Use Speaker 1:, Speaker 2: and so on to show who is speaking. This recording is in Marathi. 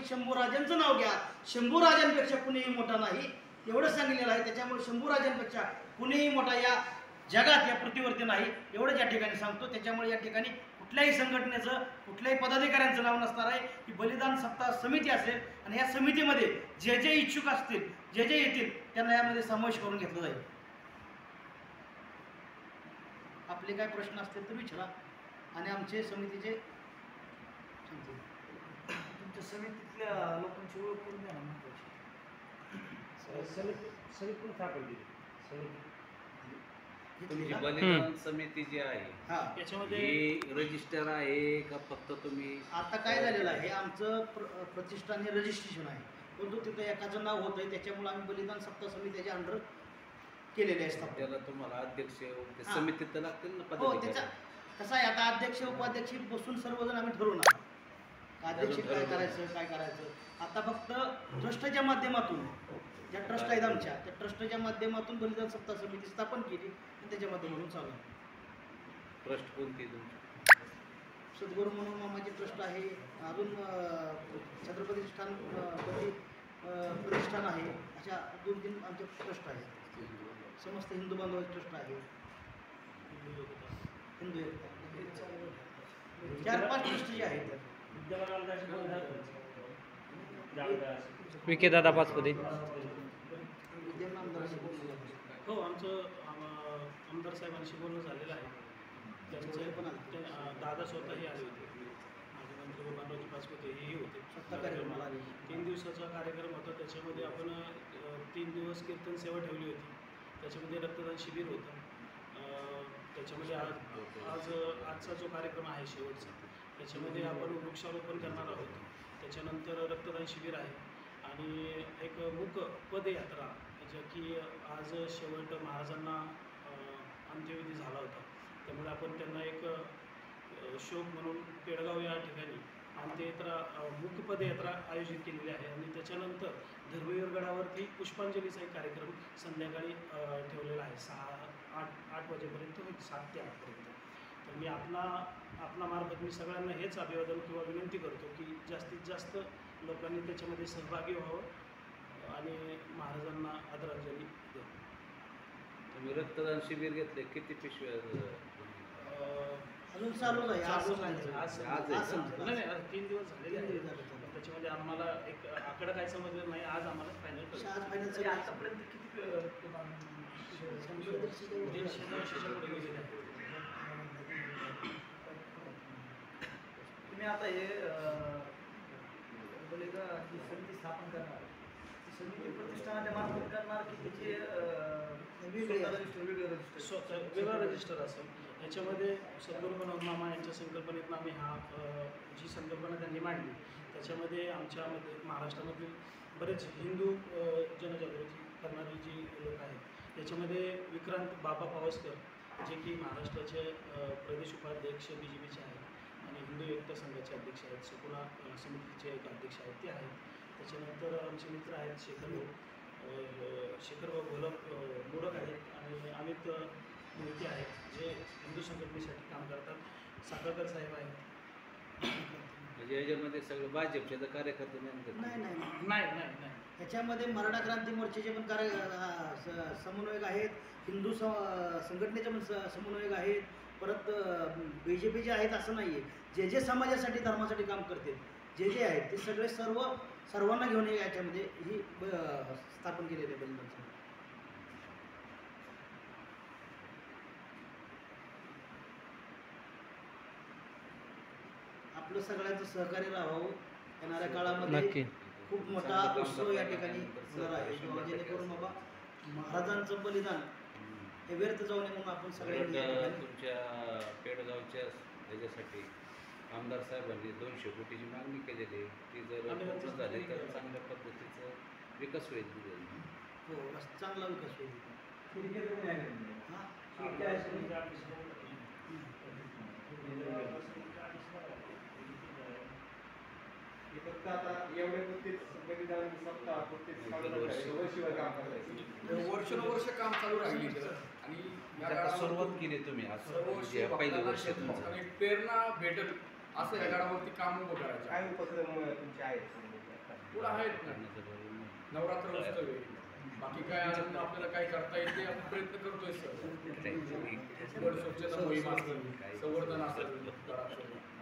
Speaker 1: शंभूराजांचं नाव घ्या, शंभूराजांपेक्षा कुणीही मोठा नाही एवढं सांगितलेलं आहे. त्याच्यामुळे शंभूराजांपेक्षा कुणीही मोठा या जगात, या पृथ्वीवरती नाही एवढंच या ठिकाणी सांगतो. त्याच्यामुळे या ठिकाणी कुठल्याही संघटनेचं, कुठल्याही पदाधिकाऱ्यांचं नाव नसणार आहे. ही बलिदान सप्ताह समिती असेल आणि या समितीमध्ये जे जे इच्छुक असतील, जे जे येतील त्यांना यामध्ये समावेश करून घेतलं जाईल. आपले काय प्रश्न असतील तर विचारा आणि आमचे समितीचे
Speaker 2: तुमच्या समितीतल्या लोकांची ओळख करून द्या ना.
Speaker 3: समिती पण सापडली.
Speaker 4: तुमची बलिदान समिती जी आहे
Speaker 1: त्याच्यामध्ये
Speaker 4: रजिस्टर आहे का फक्त तुम्ही?
Speaker 1: आता काय झालेलं आहे, आमचं प्रतिष्ठान हे रजिस्ट्रेशन आहे, परंतु तिथं एकाचं नाव होत आहे. त्याच्यामुळे आम्ही बलिदान सप्ताह समितीच्या अंडर केलेले असतात.
Speaker 4: त्याला तुम्हाला अध्यक्ष समितीत तर लागतील ना
Speaker 1: हो.
Speaker 4: पदाधिकारी?
Speaker 1: त्याचा कसं आहे, आता अध्यक्ष उपाध्यक्ष बसून सर्वजण आम्ही ठरवणार अध्यक्ष काय करायचं काय करायचं. आता फक्त ट्रस्टच्या माध्यमातून, ज्या ट्रस्ट आहेत आमच्या, त्या ट्रस्टच्या माध्यमातून बलिदान सप्ताह समिती स्थापन केली आणि त्याच्या माध्यमातून चालू आहे.
Speaker 4: ट्रस्ट कोणती तुमची?
Speaker 1: सद्गुरू म्हणून मामाची ट्रस्ट आहे, अजून छत्रपती प्रतिष्ठान आहे. अशा 2-3 आमचे ट्रस्ट आहेत. समस्त हिंदू बांधवाचे ट्रस्ट आहे, हिंदू 4-5 ट्रस्ट जे आहेत.
Speaker 5: विके दादा पाचपदे.
Speaker 2: हो, आमचं आमदार साहेबांशी बोलणं झालेलं आहे. त्यांचे पण दादा स्वतःही आले होते, माझे मंत्री बाबाजी पाचपदे हेही होते. 3 दिवसाचा कार्यक्रम होता. त्याच्यामध्ये आपण 3 दिवस कीर्तन सेवा ठेवली होती. त्याच्यामध्ये रक्तदान शिबिर होतं. त्याच्यामध्ये आजचा जो कार्यक्रम आहे शेवटचा, त्याच्यामध्ये आपण वृक्षारोपण करणार आहोत. त्याच्यानंतर रक्तदान शिबिर आहे आणि एक मूक पदयात्रा, ज्या की आज शेवट महाराजांना अंत्यविधी झाला होता. त्यामुळे आपण त्यांना एक शोक म्हणून पेडगाव या ठिकाणी अंत्ययात्रा, मूक पदयात्रा आयोजित केलेली आहे. आणि त्याच्यानंतर धर्मवीर गडावरती पुष्पांजलीचा एक कार्यक्रम संध्याकाळी ठेवलेला आहे. 8 वाजेपर्यंत होईल, 7 ते 8 पर्यंत. तर मी आपणामार्फत मी सगळ्यांना हेच अभिवादन किंवा विनंती करतो की जास्तीत जास्त लोकांनी त्याच्यामध्ये सहभागी व्हावं आणि महाराजांना आदरांजली द्यावी.
Speaker 4: तुम्ही रक्तदान शिबिर घेतले, किती पिशव्या?
Speaker 1: अजून चालू आहे.
Speaker 2: आज 3 दिवस झालेले आहेत. त्याच्यामध्ये आम्हाला एक आकडा काय समजलं नाही. आज आम्हाला फायनल आतापर्यंत किती 150-200च्या पुढे गेलेले आहेत. तुम्ही आता हे बोले का ही समिती स्थापन करणार, समिती प्रतिष्ठानाच्या मार्फत करणार की त्याचे वेगळं रजिस्टर असेल? याच्यामध्ये सद्गुरू मनोहर मामा यांच्या संकल्पनेतून आम्ही जी संकल्पना त्यांनी मांडली, त्याच्यामध्ये आमच्यामध्ये महाराष्ट्रामधील बरेच हिंदू जनजागृती करणारी जी लोक आहेत, याच्यामध्ये विक्रांत बाबा पावसकर जे की महाराष्ट्राचे प्रदेश उपाध्यक्ष BJPचे आहेत आणि हिंदू एकता संघाचे अध्यक्ष आहेत, सकुणा समितीचे एक अध्यक्ष आहेत ते आहेत. त्याच्यानंतर आमचे मित्र आहेत शेखरभाऊ मोडक आहेत आणि अमित मोहिते आहेत जे हिंदू संघटनेसाठी काम करतात. साखरकर साहेब आहेत.
Speaker 4: म्हणजे याच्यामध्ये सगळं भाजपचे तर कार्यकर्ते
Speaker 1: नाही. ह्याच्यामध्ये मराठा क्रांती मोर्चाचे पण समन्वयक आहेत, हिंदू संघटनेचे पण समन्वयक आहेत, परत BJPचे आहेत असं नाही आहे. जे समाजासाठी धर्मासाठी काम करते जे आहेत ते सगळे सर्वांना घेऊन याच्यामध्ये ही स्थापन केलेली आहे बलिदान समिती. आपलं सगळ्यांचं सहकार्य राहावं. येणाऱ्या काळामध्ये खूप मोठा उत्सव या ठिकाणी होणार आहे, जेणेकरून बाबा महाराजांचं बलिदान हे व्यर्थ जाऊ नये म्हणून आपण सगळ्यांनी
Speaker 4: तुमच्या पेडगावच्या ह्याच्यासाठी आमदार साहेबांनी 200 कोटीची मागणी केलेली आहे. ती जर पूर्ण झाली तर चांगल्या पद्धतीचा विकास होईल.
Speaker 1: हो, चांगला विकास होईल.
Speaker 3: फक्त आता एवढे बलिदान सप्ताह वर्ष काम चालू राहिलेलं आणि
Speaker 4: सुरुवात केली तुम्ही आज पहिल्या वर्षात
Speaker 3: प्रेरणा भेटल असं या गडावरती काम उभं करायचं. काय उपक्रम तुमचे आहेत? पुढं आहेत ना.
Speaker 4: करण्याचं बरोबर
Speaker 3: नवरात्र उत्सव आहे. बाकी काय अजून आपल्याला काय करता येते आपण प्रयत्न करतोय सर.
Speaker 4: नाही.
Speaker 3: स्वच्छता मोहीम असेल, संवर्धन असेल घराचं.